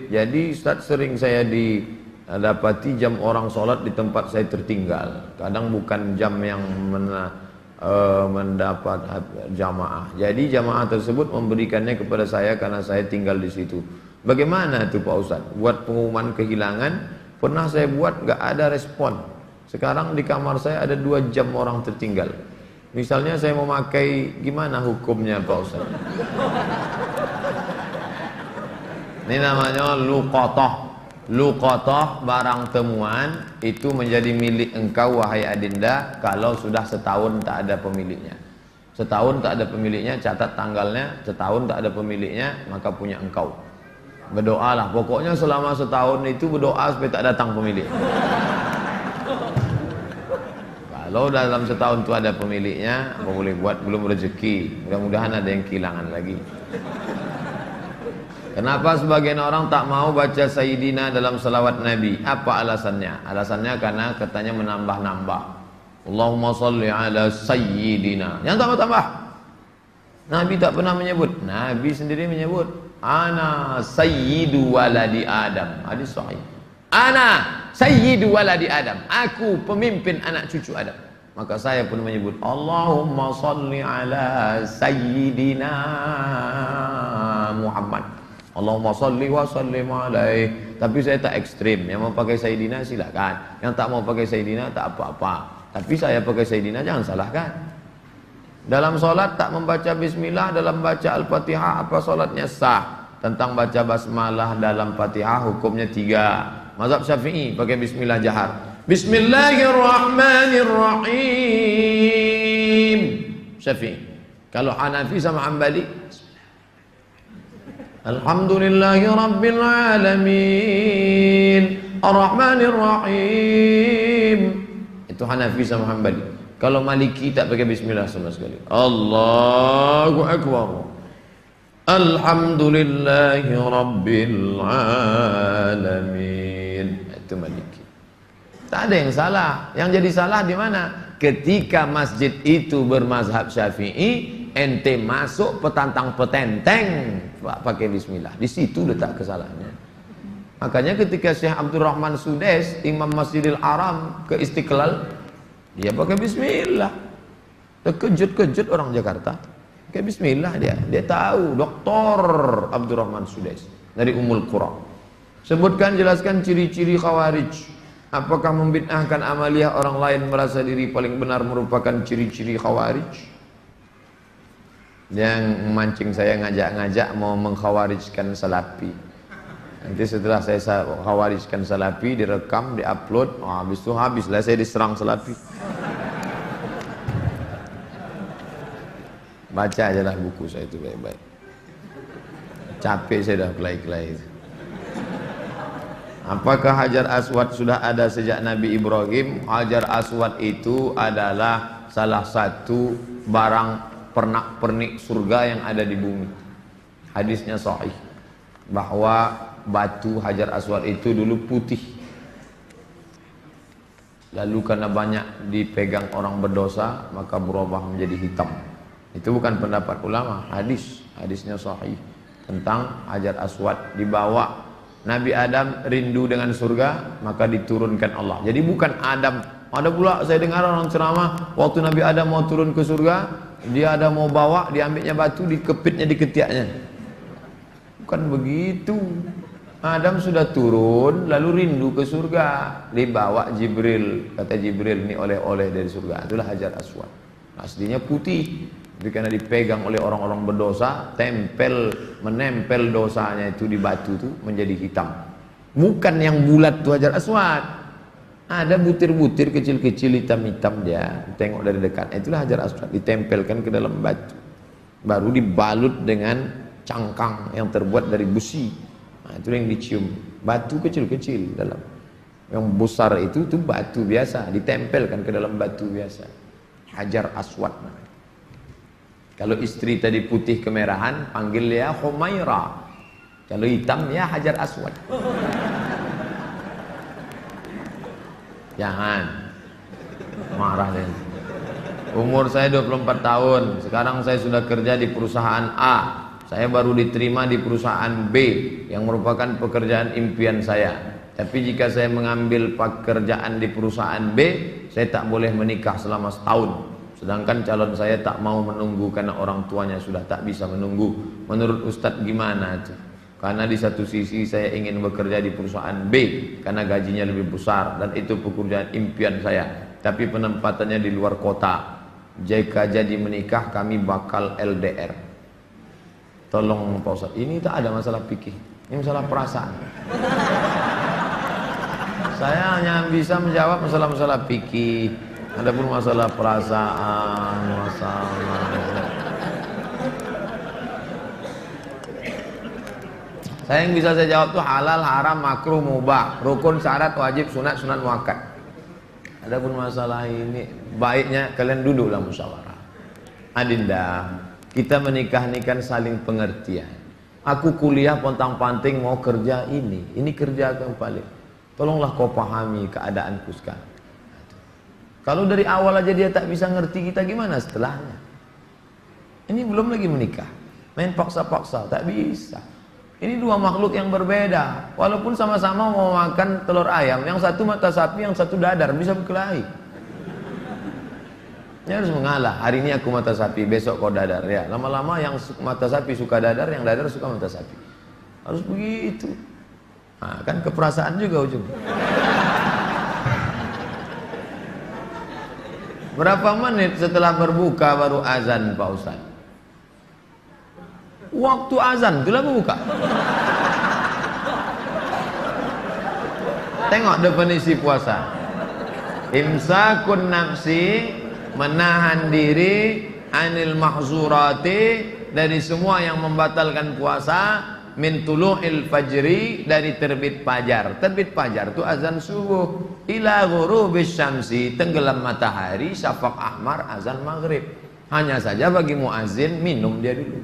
Jadi Ustaz, sering saya dapati jam orang sholat di tempat saya tertinggal. Kadang bukan jam yang mendapat jamaah. Jadi jamaah tersebut memberikannya kepada saya karena saya tinggal di situ. Bagaimana itu Pak Ustaz? Buat pengumuman kehilangan, pernah saya buat nggak ada respon. Sekarang di kamar saya ada 2 jam orang tertinggal. Misalnya saya mau pakai, gimana hukumnya Pak Ustaz? Ini namanya luqatah. Luqatah, barang temuan, itu menjadi milik engkau wahai adinda kalau sudah setahun tak ada pemiliknya. Setahun tak ada pemiliknya, catat tanggalnya. Setahun tak ada pemiliknya, maka punya engkau. Berdoalah, pokoknya selama setahun itu berdoa supaya tak datang pemilik. Kalau dalam setahun itu ada pemiliknya, apa boleh buat, belum rezeki. Mudah-mudahan ada yang kehilangan lagi. Kenapa sebagian orang tak mau baca Sayyidina dalam salawat Nabi? Apa alasannya? Alasannya karena katanya menambah-nambah. Allahumma salli ala Sayyidina. Yang tambah-tambah. Nabi tak pernah menyebut. Nabi sendiri menyebut. Ana Sayyidu waladi Adam. Hadis sahih. Ana Sayyidu waladi Adam. Aku pemimpin anak cucu Adam. Maka saya pun menyebut Allahumma salli ala Sayyidina Muhammad. Allahumma salli wa sallim alaih. Tapi saya tak ekstrim. Yang mau pakai Sayyidina silakan. Yang tak mau pakai Sayyidina tak apa-apa. Tapi saya pakai Sayyidina jangan salahkan. Dalam solat tak membaca bismillah, dalam baca al-fatihah, apa solatnya sah? Tentang baca basmalah dalam fatihah hukumnya 3. Mazhab Syafi'i pakai bismillah jahar. Bismillahirrahmanirrahim. Syafi'i. Kalau Hanafi sama Hambali, alhamdulillahi rabbil alamin arrahmanirrahim. Itu Hanafi sama Hambali. Kalau Maliki tak pakai bismillah sama sekali. Allahu akbar. Alhamdulillahi rabbil alamin. Itu Maliki. Tak ada yang salah. Yang jadi salah di mana? Ketika masjid itu bermazhab Syafi'i, ente masuk petantang petenteng pakai bismillah. Di situ letak kesalahannya. Makanya ketika Syekh Abdurrahman Sudes, Imam Masjidil Haram ke Istiqlal, dia pakai bismillah. Terkejut-kejut orang Jakarta. Pakai bismillah dia. Dia tahu, Dr. Abdurrahman Sudes dari Ummul Qura. Sebutkan, jelaskan ciri-ciri Khawarij. Apakah membid'ahkan amaliyah orang lain merasa diri paling benar merupakan ciri-ciri Khawarij? Yang memancing saya ngajak-ngajak mau mengkhawarijkan Salafi. Nanti setelah saya khawarijkan Salafi, direkam, diupload, habis itu habislah saya diserang Salafi. Baca aja lah buku saya itu baik-baik. Capek saya dah kelai-kelai itu. Apakah Hajar Aswad sudah ada sejak Nabi Ibrahim? Hajar Aswad itu adalah salah satu barang pernak-pernik surga yang ada di bumi. Hadisnya sahih bahwa batu Hajar Aswad itu dulu putih, lalu karena banyak dipegang orang berdosa maka berubah menjadi hitam. Itu bukan pendapat ulama, hadisnya sahih tentang Hajar Aswad. Dibawa Nabi Adam rindu dengan surga, maka diturunkan Allah. Jadi bukan Adam. Ada pula saya dengar orang ceramah, waktu Nabi Adam mau turun ke surga, dia ada mau bawa, diambilnya batu, dikepitnya di ketiaknya. Bukan begitu. Adam sudah turun, lalu rindu ke surga, dibawa Jibril. Kata Jibril, ini oleh-oleh dari surga. Itulah Hajar Aswad. Aslinya putih, tapi karena dipegang oleh orang-orang berdosa, menempel dosanya itu di batu itu menjadi hitam. Bukan yang bulat itu Hajar Aswad. Ada butir-butir kecil-kecil hitam-hitam dia. Tengok dari dekat. Itulah Hajar Aswad. Ditempelkan ke dalam batu. Baru dibalut dengan cangkang yang terbuat dari besi. Nah, itu yang dicium. Batu kecil-kecil dalam. Yang besar itu batu biasa. Ditempelkan ke dalam batu biasa. Hajar Aswad. Kalau istri tadi putih kemerahan, panggil dia Humaira. Kalau hitam ya Hajar Aswad. Jangan marah deh. Umur saya 24 tahun. Sekarang saya sudah kerja di perusahaan A. saya baru diterima di perusahaan B yang merupakan pekerjaan impian saya. Tapi jika saya mengambil pekerjaan di perusahaan B, saya tak boleh menikah selama setahun. Sedangkan calon saya tak mau menunggu karena orang tuanya sudah tak bisa menunggu. Menurut Ustadz gimana? Karena di satu sisi saya ingin bekerja di perusahaan B karena gajinya lebih besar dan itu pekerjaan impian saya. Tapi penempatannya di luar kota. Jika jadi menikah kami bakal LDR. Tolong Pak Ustadz, ini tak ada masalah fikih, ini masalah perasaan. Saya hanya bisa menjawab masalah-masalah fikih. Adapun masalah perasaan, saya yang bisa saya jawab tuh halal, haram, makruh, mubah, rukun, syarat, wajib, sunat, sunat muakkad. Adapun masalah ini baiknya kalian duduklah musyawarah. Adinda, kita menikah ini kan saling pengertian. Aku kuliah pontang-panting mau kerja ini kerja kembali. Tolonglah kau pahami keadaanku sekarang. Kalau dari awal aja dia tak bisa ngerti kita, gimana setelahnya? Ini belum lagi menikah, main paksa-paksa, tak bisa. Ini dua makhluk yang berbeda. Walaupun sama-sama mau makan telur ayam, yang satu mata sapi, yang satu dadar, bisa berkelahi. Ini harus mengalah. Hari ini aku mata sapi, besok kau dadar. Ya, lama-lama yang mata sapi suka dadar, yang dadar suka mata sapi. Harus begitu. Nah, kan keperasaan juga ujungnya. Berapa menit setelah berbuka baru azan Pak Ustaz? Waktu azan itulah berbuka. Tengok definisi puasa. Imsakun nafsi, menahan diri anil mahzurati, dari semua yang membatalkan puasa. Min tulu'il fajri, dari terbit fajar. Terbit fajar itu azan subuh. Ila ghurubis syamsi, tenggelam matahari, syafaq ahmar, azan maghrib. Hanya saja bagi muazin minum dia dulu.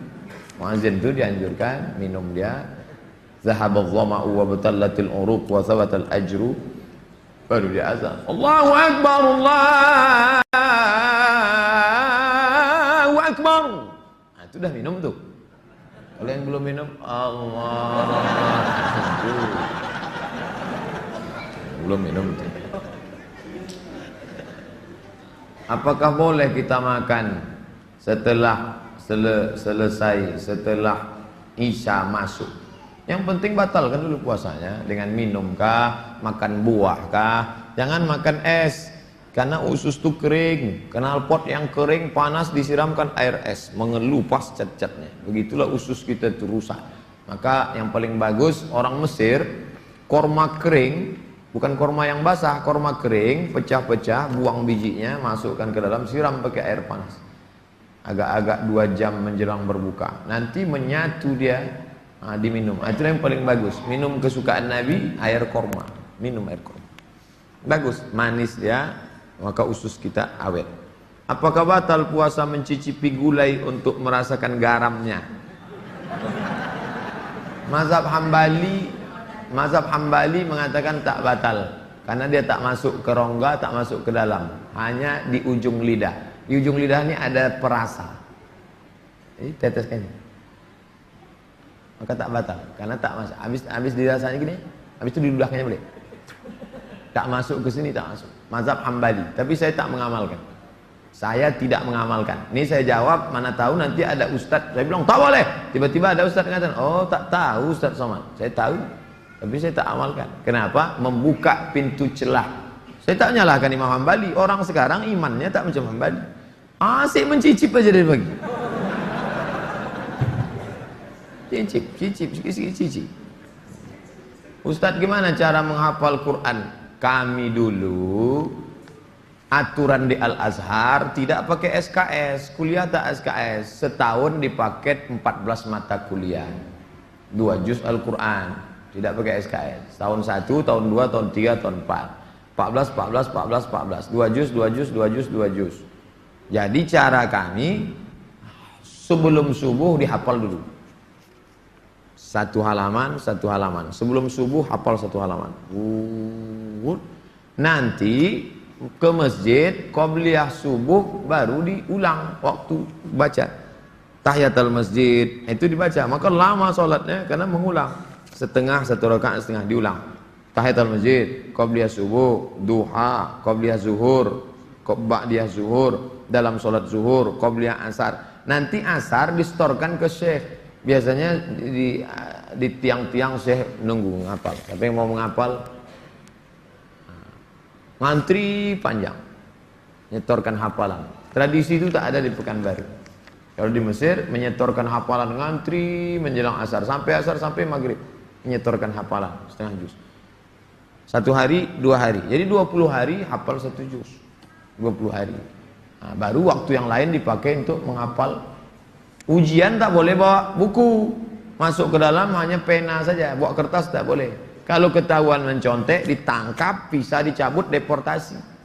Muazin itu dianjurkan minum dia. Zahabadh dhama'u wa batallatil uruq wa thabatal ajru, baru dia azan. Allahu akbar, Allahu akbar. Nah, itu dah minum tuh. Kalau yang belum minum, Allah, belum minum. Apakah boleh kita makan setelah selesai, setelah Isya masuk? Yang penting batalkan dulu puasanya dengan minum kah, makan buah kah. Jangan makan es, karena usus itu kering. Knalpot yang kering panas disiramkan air es, mengelupas cat-catnya. Begitulah usus kita itu rusak. Maka yang paling bagus orang Mesir, korma kering, bukan korma yang basah, korma kering, pecah-pecah, buang bijinya, masukkan ke dalam, siram pakai air panas. Agak-agak 2 jam menjelang berbuka. Nanti menyatu dia, diminum. Itu yang paling bagus. Minum kesukaan Nabi, air korma. Minum air korma. Bagus, manis dia. Maka usus kita awet. Apakah batal puasa mencicipi gulai untuk merasakan garamnya? Mazhab Hambali mengatakan tak batal, karena dia tak masuk ke rongga, tak masuk ke dalam, hanya di ujung lidah. Di ujung lidah ini ada perasa. Jadi teteskan ini. Maka tak batal, karena tak masuk. Habis dirasanya gini, habis itu diludahkannya boleh. Tak masuk ke sini, tak masuk. Mazhab Hambali. Tapi saya tak mengamalkan. Saya tidak mengamalkan. Ini saya jawab, mana tahu nanti ada ustadz. Saya bilang tak boleh. Tiba-tiba ada ustadz mengatakan, oh tak tahu Ustadz Somad. Saya tahu, tapi saya tak amalkan. Kenapa? Membuka pintu celah. Saya tak menyalahkan Imam Hambali. Orang sekarang imannya tak macam Hambali. Asik mencicip aja dari pagi. Cicip. Ustadz, gimana cara menghafal Quran? Kami dulu aturan di Al-Azhar tidak pakai SKS, kuliah tak SKS, setahun dipaket 14 mata kuliah, 2 juz Al-Quran, tidak pakai SKS, tahun 1, tahun 2, tahun 3, tahun 4, 14, 2 juz. Jadi cara kami sebelum subuh dihafal dulu. Satu halaman, sebelum subuh hafal 1 halaman. Nanti ke masjid, qobliyah subuh baru diulang waktu baca. tahiyatul masjid itu dibaca, maka lama sholatnya karena mengulang setengah, satu rakaat setengah diulang. Tahiyatul masjid, qabliyah subuh, duha, qabliyah zuhur, ba'diyah zuhur, dalam sholat zuhur, qabliyah asar. Nanti asar distorkan ke syekh. Biasanya di tiang-tiang syekh nunggu ngapal. Tapi yang mau menghafal ngantri panjang, nyetorkan hafalan. Tradisi itu tak ada di Pekanbaru. Kalau di Mesir menyetorkan hafalan ngantri menjelang asar sampai maghrib, menyetorkan hafalan setengah juz. 1 hari 2 hari, jadi 20 hari hafal 1 juz, 20 hari. Nah, baru waktu yang lain dipakai untuk menghafal. Ujian tak boleh bawa buku, masuk ke dalam hanya pena saja, bawa kertas tak boleh. Kalau ketahuan mencontek, ditangkap, bisa dicabut, deportasi.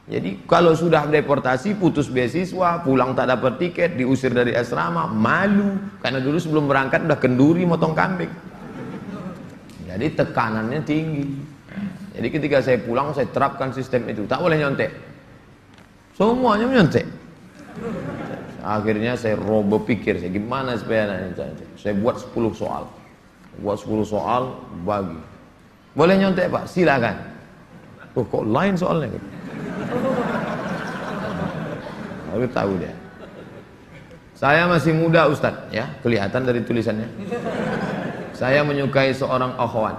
Jadi kalau sudah deportasi, putus beasiswa, pulang tak dapat tiket, diusir dari asrama, malu. Karena dulu sebelum berangkat udah kenduri motong kambing. Jadi tekanannya tinggi. Jadi ketika saya pulang, saya terapkan sistem itu. Tak boleh nyontek. Semuanya menyontek. Akhirnya saya berpikir, gimana supaya saya buat 10 soal. Buat 10 soal, bagi. Boleh nyontek Pak? Silakan. Oh kok lain soalnya? Lalu tahu dia. Saya masih muda Ustadz, ya kelihatan dari tulisannya. Saya menyukai seorang akhwat.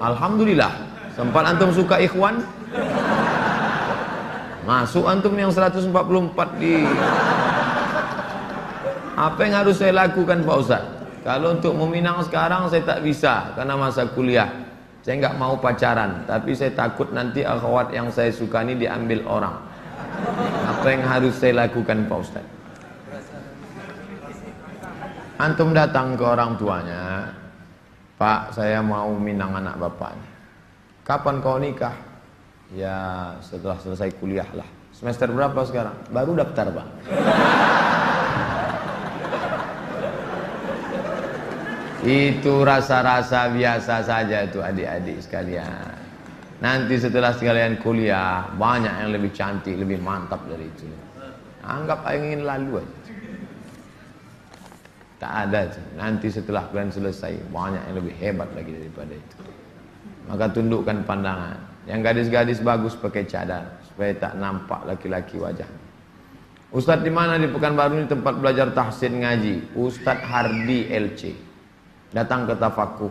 Alhamdulillah. Sempat antum suka ikhwan? Masuk antum yang 144 di. Apa yang harus saya lakukan Pak Ustadz? Kalau untuk meminang sekarang saya tak bisa karena masa kuliah. Saya nggak mau pacaran, tapi saya takut nanti akhwat yang saya suka ini diambil orang. Apa yang harus saya lakukan Pak Ustaz? Antum datang ke orang tuanya, Pak, saya mau minang anak bapaknya. Kapan kau nikah? Ya setelah selesai kuliah lah. Semester berapa sekarang? Baru daftar Pak. Itu rasa-rasa biasa saja itu adik-adik sekalian. Nanti setelah sekalian kuliah, banyak yang lebih cantik, lebih mantap dari itu. Anggap ingin lalu aja. Tak ada. Nanti setelah kalian selesai, banyak yang lebih hebat lagi daripada itu. Maka tundukkan pandangan. Yang gadis-gadis bagus pakai cadar, supaya tak nampak laki-laki wajah. Ustadz di mana di Pekanbaru ini tempat belajar tahsin ngaji? Ustadz Hardi LC. Datang ke Tafakuh,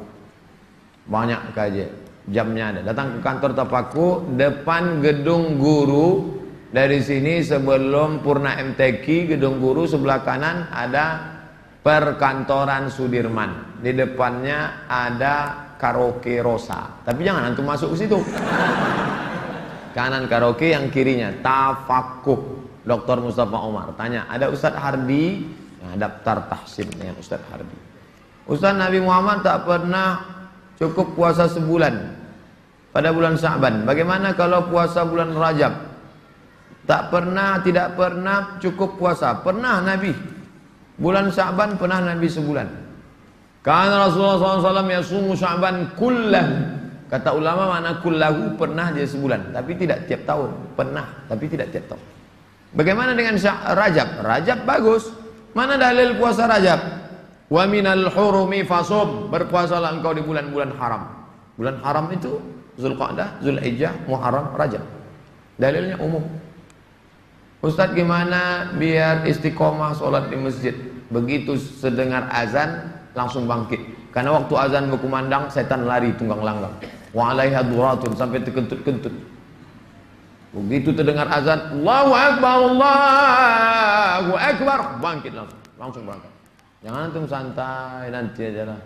banyak kajian, jamnya ada. Datang ke kantor Tafakuh, depan gedung guru. Dari sini sebelum Purna MTQ, gedung guru sebelah kanan ada perkantoran Sudirman. Di depannya ada karaoke Rosa. Tapi jangan antum masuk ke situ. Kanan karaoke, yang kirinya Tafakuh. Dr. Mustafa Omar. Tanya, ada Ustadz Hardi? Nah, daftar tahsin dengan Ustadz Hardi. Ustaz, Nabi Muhammad tak pernah cukup puasa sebulan pada bulan Sya'ban. Bagaimana kalau puasa bulan Rajab? Tidak pernah cukup puasa. Pernah Nabi. Bulan Sya'ban pernah Nabi sebulan. Karena Rasulullah SAW yasumu Sya'ban kullah. Kata ulama makna kullahu, pernah dia sebulan. Tapi tidak tiap tahun. Pernah, tapi tidak tiap tahun. Bagaimana dengan Rajab? Rajab bagus. Mana dalil puasa Rajab? Wa minal hurumi fasum, berpuasalah engkau di bulan-bulan haram. Bulan haram itu Zulqa'dah, Zulhijjah, Muharram, Rajab. Dalilnya umum. Ustadz gimana biar istiqomah sholat di masjid? Begitu sedengar azan langsung bangkit. Karena waktu azan berkumandang setan lari tunggang langgang. Wa 'alaiha duratun, sampai terkentut-kentut. Begitu terdengar azan, Allahu Akbar, Allahu Akbar, bangkit langsung bangkit. Jangan antum santai nanti aja lah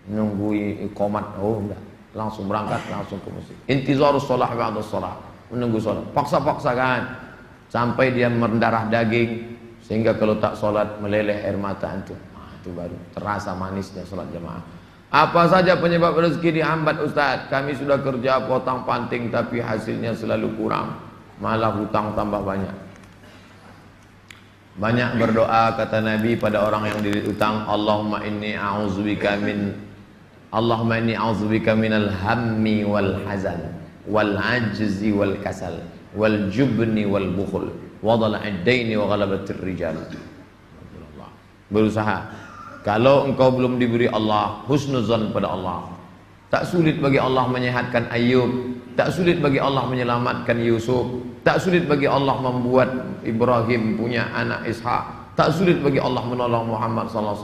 menunggu iqamat. Oh enggak, langsung berangkat, langsung ke masjid. Intizarus shalah ba'da shalah, menunggu salat. Paksa-paksakan sampai dia mendarah daging sehingga kalau tak salat meleleh air mata antum. Itu baru terasa manisnya salat jamaah. Apa saja penyebab rezeki dihambat Ustaz? Kami sudah kerja potong panting tapi hasilnya selalu kurang, malah hutang tambah banyak. Banyak berdoa kata Nabi pada orang yang dililit utang, Allahumma inni a'udzubika minal hammi wal hazan wal ajzi wal kasal wal jubni wal bukhul wa dhala'id daini wa ghalabatir rijal. berusaha. Kalau engkau belum diberi Allah, husnuzan pada Allah. Tak sulit bagi Allah menyehatkan Ayub, tak sulit bagi Allah menyelamatkan Yusuf, tak sulit bagi Allah membuat Ibrahim punya anak Ishak, tak sulit bagi Allah menolong Muhammad SAW.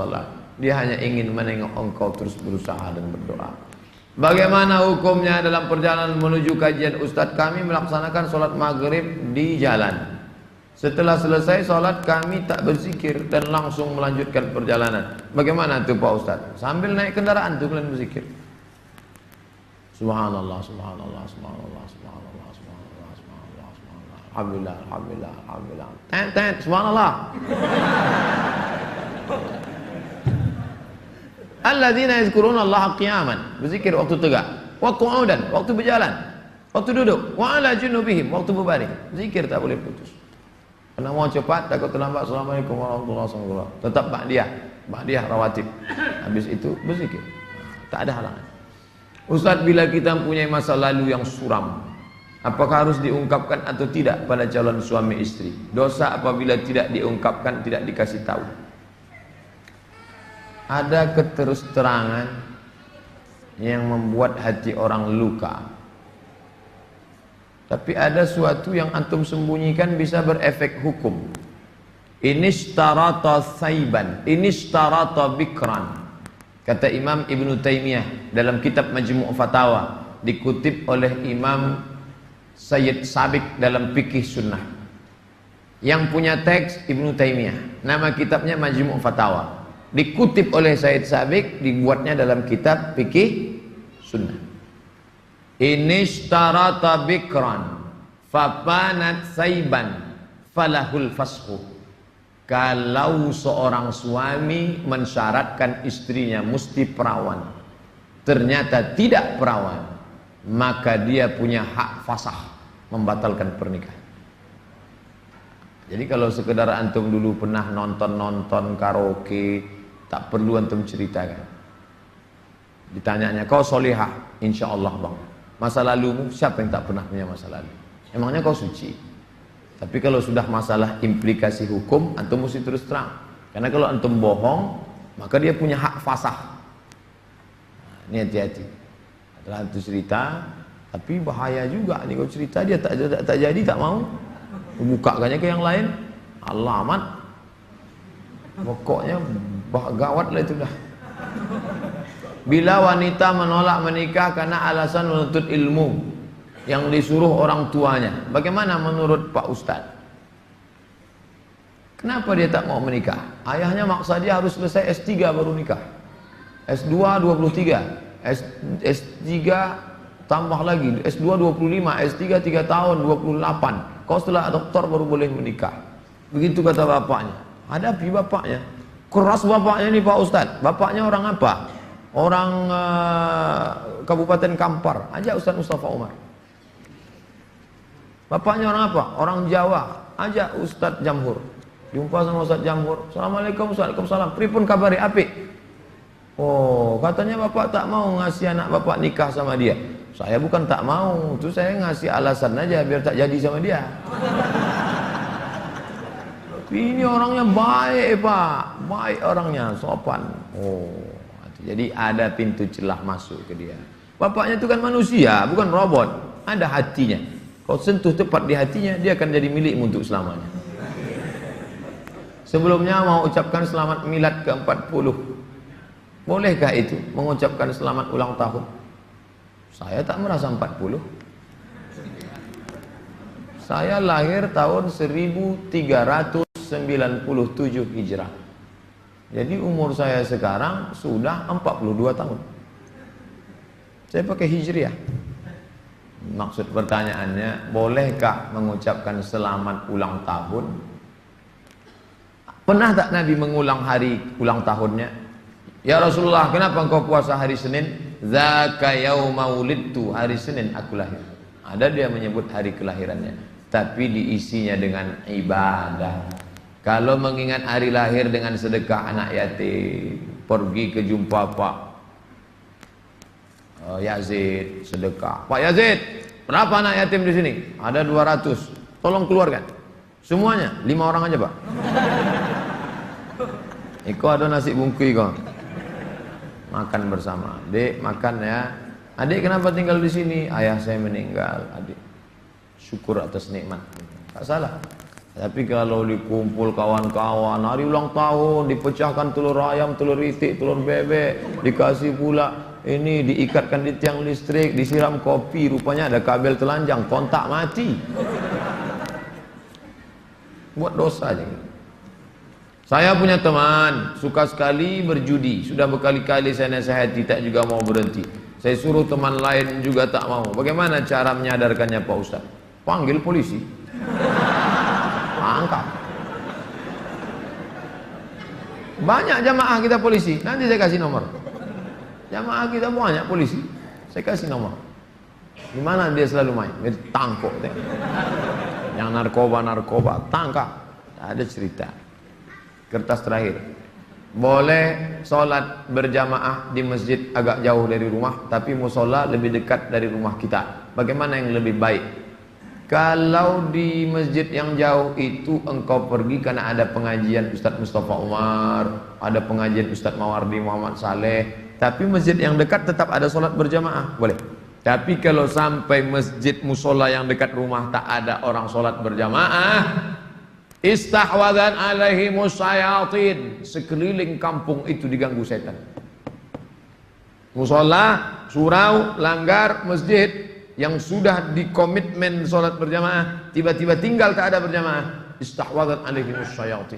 Dia hanya ingin menengok engkau terus berusaha dan berdoa. Bagaimana hukumnya dalam perjalanan menuju kajian Ustadz? Kami melaksanakan sholat maghrib di jalan. Setelah selesai sholat kami tak berzikir dan langsung melanjutkan perjalanan. Bagaimana itu Pak Ustadz? Sambil naik kendaraan itu kalian berzikir. Subhanallah, subhanallah, subhanallah, subhanallah, subhanallah, subhanallah, subhanallah. Alhamdulillah, alhamdulillah, alhamdulillah. Tet, subhanallah. Alladzina yazkuruna Allah qiyaman, berzikir waktu tegak, wa qu'udan, waktu berjalan, waktu duduk, wa ala junubihim, waktu berbaring. Zikir tak boleh putus. Karena mau cepat takut terlambat. Assalamualaikum warahmatullahi wabarakatuh. Tetap ba'diyah rawatib. Habis itu berzikir. Tak ada halangan. Ustaz, bila kita mempunyai masa lalu yang suram, apakah harus diungkapkan atau tidak pada calon suami istri? Dosa apabila tidak diungkapkan, tidak dikasih tahu. Ada keterus-terangan yang membuat hati orang luka. Tapi ada suatu yang antum sembunyikan bisa berefek hukum. Inishtarata saiban, inishtarata bikran. Kata Imam Ibn Taymiyah dalam kitab Majmu' Fatawa, dikutip oleh Imam Sayyid Sabiq dalam Fikih Sunnah. Yang punya teks Ibn Taymiyah, nama kitabnya Majmu' Fatawa. Dikutip oleh Sayyid Sabiq, dibuatnya dalam kitab Fikih Sunnah. Inishtarata bikran fapanat saiban falahul fashu. Kalau seorang suami mensyaratkan istrinya mesti perawan, ternyata tidak perawan, maka dia punya hak fasah membatalkan pernikahan. Jadi kalau sekedar antum dulu pernah nonton karaoke, tak perlu antum ceritakan. Ditanyanya, kau solihah? Insya Allah bang. Masa lalumu, siapa yang tak pernah punya masa lalu? Emangnya kau suci? Tapi kalau sudah masalah implikasi hukum, antum mesti terus terang. Karena kalau antum bohong, maka dia punya hak fasah. Nah, ini hati-hati. Setelah itu cerita, tapi bahaya juga. Ini kau cerita dia tak jadi, tak mau. Bukakannya ke yang lain, alamat. Pokoknya gawat lah itu dah. Bila wanita menolak menikah karena alasan menuntut ilmu yang disuruh orang tuanya, bagaimana menurut Pak Ustadz? Kenapa dia tak mau menikah? Ayahnya maksa dia harus selesai S3 baru nikah. S2 23, S3 tambah lagi, S2 25, S3 3 tahun 28. Kau setelah doktor baru boleh menikah. Begitu kata bapaknya. Hadapi bapaknya. Keras bapaknya nih Pak Ustadz. Bapaknya orang apa? Orang Kabupaten Kampar. Ajak Ustadz Mustafa Umar. Bapaknya orang apa? Orang Jawa. Ajak Ustadz Jamhur. Jumpa sama Ustadz Jamhur. Assalamualaikum, Waalaikumsalam. Pripun kabari apik? Oh, katanya bapak tak mau ngasih anak bapak nikah sama dia. Saya bukan tak mau, itu saya ngasih alasan aja biar tak jadi sama dia. Ini orangnya baik Pak, baik orangnya, sopan. Oh, jadi ada pintu celah masuk ke dia. Bapaknya itu kan manusia, bukan robot. Ada hatinya. Kau sentuh tepat di hatinya, dia akan jadi milikmu untuk selamanya. Sebelumnya mau ucapkan selamat milad ke-40. Bolehkah itu mengucapkan selamat ulang tahun? Saya tak merasa 40. Saya lahir tahun 1397 Hijrah. Jadi umur saya sekarang sudah 42 tahun. Saya pakai Hijriah. Maksud pertanyaannya, bolehkah mengucapkan selamat ulang tahun? Pernah tak Nabi mengulang hari ulang tahunnya? Ya Rasulullah, kenapa engkau puasa hari Senin? Zaka yauma wulidtu, hari Senin aku lahir. Ada dia menyebut hari kelahirannya, tapi diisinya dengan ibadah. Kalau mengingat hari lahir dengan sedekah anak yatim, pergi ke jumpa Pak Yazid, sedekah. Pak Yazid, berapa anak yatim di sini? Ada 200. Tolong keluarkan. Semuanya, 5 orang aja Pak. Iko ada nasi bungkui kok. Makan bersama. Dek, makan ya. Adik kenapa tinggal di sini? Ayah saya meninggal. Adik syukur atas nikmat. Tak salah. Tapi kalau dikumpul kawan-kawan, hari ulang tahun, dipecahkan telur ayam, telur itik, telur bebek, dikasih pula ini, diikatkan di tiang listrik, disiram kopi, rupanya ada kabel telanjang, kontak mati. Buat dosa aja. Saya punya teman, suka sekali berjudi. Sudah berkali-kali saya nasihati, tak juga mau berhenti. Saya suruh teman lain juga tak mau. Bagaimana cara menyadarkannya Pak Ustaz? Panggil polisi. Angkat. Banyak jamaah kita polisi. Nanti saya kasih nomor. Jamaah kita banyak polisi. Saya kasih nomor. Di mana dia selalu main? Dia tangkap. Yang narkoba tangkap. Ada cerita. Kertas terakhir. Boleh sholat berjamaah di masjid agak jauh dari rumah, tapi musola lebih dekat dari rumah kita. Bagaimana yang lebih baik? Kalau di masjid yang jauh itu engkau pergi karena ada pengajian Ustadz Mustafa Umar, ada pengajian Ustadz Mawardi Muhammad Saleh, tapi masjid yang dekat tetap ada sholat berjamaah, boleh. Tapi kalau sampai masjid musola yang dekat rumah tak ada orang sholat berjamaah, istahwadan alaihimus syayatin, sekeliling kampung itu diganggu setan. Musola, surau, langgar, masjid yang sudah dikomitmen sholat berjamaah, tiba-tiba tinggal tak ada berjamaah, istahwadan alaihimus syayatin.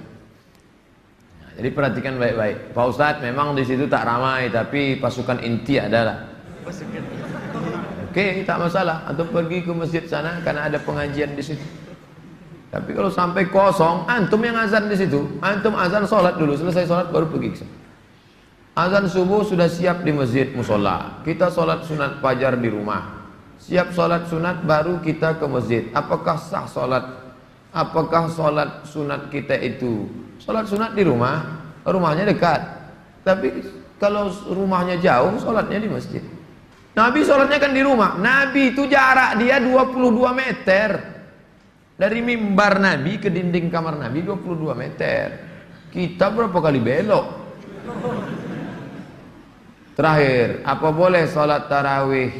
Nah, jadi perhatikan baik-baik. Pak Ustadz, memang di situ tak ramai, tapi pasukan inti adalah. Oke, tak masalah. Atau pergi ke masjid sana karena ada pengajian di situ. Tapi kalau sampai kosong, antum yang azan di situ, antum azan sholat dulu, selesai sholat baru pergi ke sana. Azan subuh sudah siap di masjid musola. Kita sholat sunat fajar di rumah. Siap sholat sunat baru kita ke masjid. Apakah sah sholat? Apakah sholat sunat kita itu? Sholat sunat di rumah, rumahnya dekat. Tapi kalau rumahnya jauh, sholatnya di masjid. Nabi sholatnya kan di rumah. Nabi itu jarak dia 22 meter. Dari mimbar Nabi ke dinding kamar Nabi 22 meter. Kita berapa kali belok? Terakhir, apa boleh sholat tarawih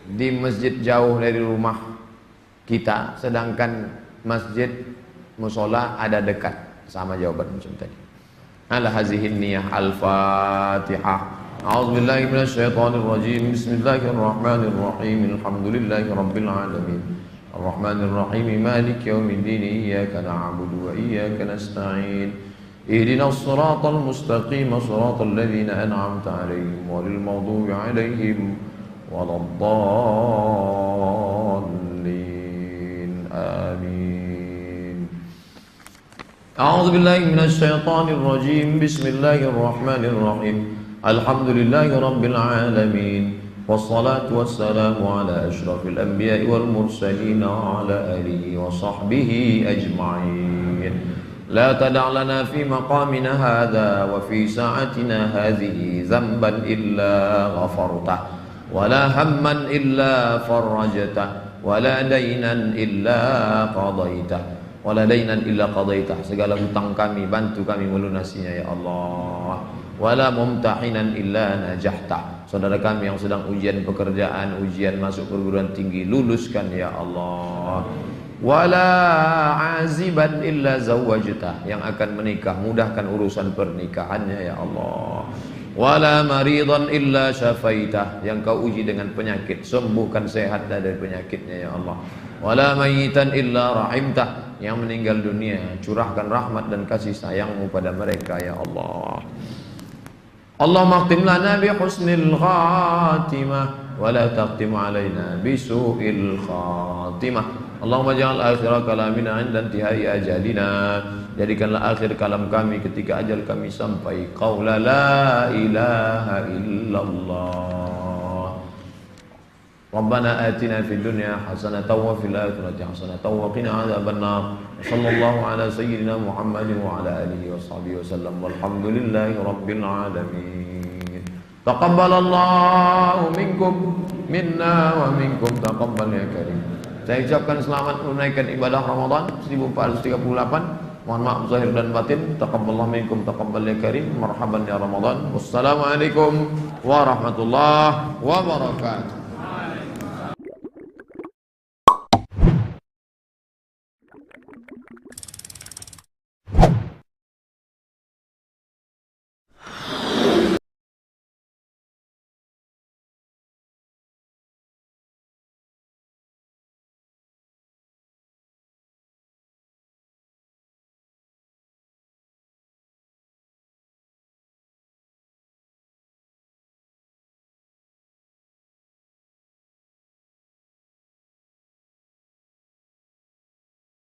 di masjid jauh dari rumah kita, sedangkan masjid musola ada dekat? Sama jawaban macam tadi. Ala hazihin niyah. Al-Fatihah. A'udzubillahi minasyaitonirrajim. Bismillahirrahmanirrahim. Alhamdulillahi rabbil alamin. Ar-Rahmanirrahim. Maliki yaumiddin. Iyyaka na'budu wa iyyaka nasta'in. Ihdinas siratal mustaqim. Siratal ladzina an'amta 'alaihim ghairil maghdubi 'alaihim waladdallin. Amin. A'udzu billahi minasyaitonir rajim. Bismillahirrahmanirrahim. Alhamdulillahi rabbil alamin. Wassalatu wassalamu ala asyrafil anbiya'i wal mursalin wa ala alihi wa sahbihi ajma'in. La tada' lana fi maqamina hadha wa fi sa'atina hadhihi dhanban illa ghafartah, wala hamman illa farajtah, wala dainan illa qadaitah, wala dainan illa qadaitah. Segala hutang kami bantu kami melunasinya ya Allah. Wala mumtahinan illa najahtah. Saudara kami yang sedang ujian pekerjaan, ujian masuk perguruan tinggi, luluskan ya Allah. Wala aziban illa zawwajtah. Yang akan menikah, mudahkan urusan pernikahannya ya Allah. Wala maridan illa syafaitah. Yang kau uji dengan penyakit, sembuhkan, sehat dari penyakitnya ya Allah. Wala mayitan illa rahimtah. Yang meninggal dunia, curahkan rahmat dan kasih sayangmu pada mereka ya Allah. Allahumma akhtim lana bi husnil khatimah wa la taqtim alaina bi su'il khatimah. Allahumma ja'al akhir kalamina 'inda intihai ajalina. Jadikanlah akhir kalam kami ketika ajal kami sampai. Qaula la ilaha illallah. Rabbana atina fid dunya hasanatan wa fil akhirati hasanatan wa qina adzabannar. Sallallahu ala sayyidina Muhammadin wa ala alihi wa sahbihi wasallam. Walhamdulillahi rabbil alamin. Taqabbalallahu minkum minna wa minkum taqabbal ya karim. Saya ucapkan selamat menunaikan ibadah Ramadan 1438 Mohon maaf zahir dan batin. Taqabbalallahu minkum taqabbal ya karim. Marhaban ya Ramadan. Wassalamualaikum warahmatullahi wabarakatuh.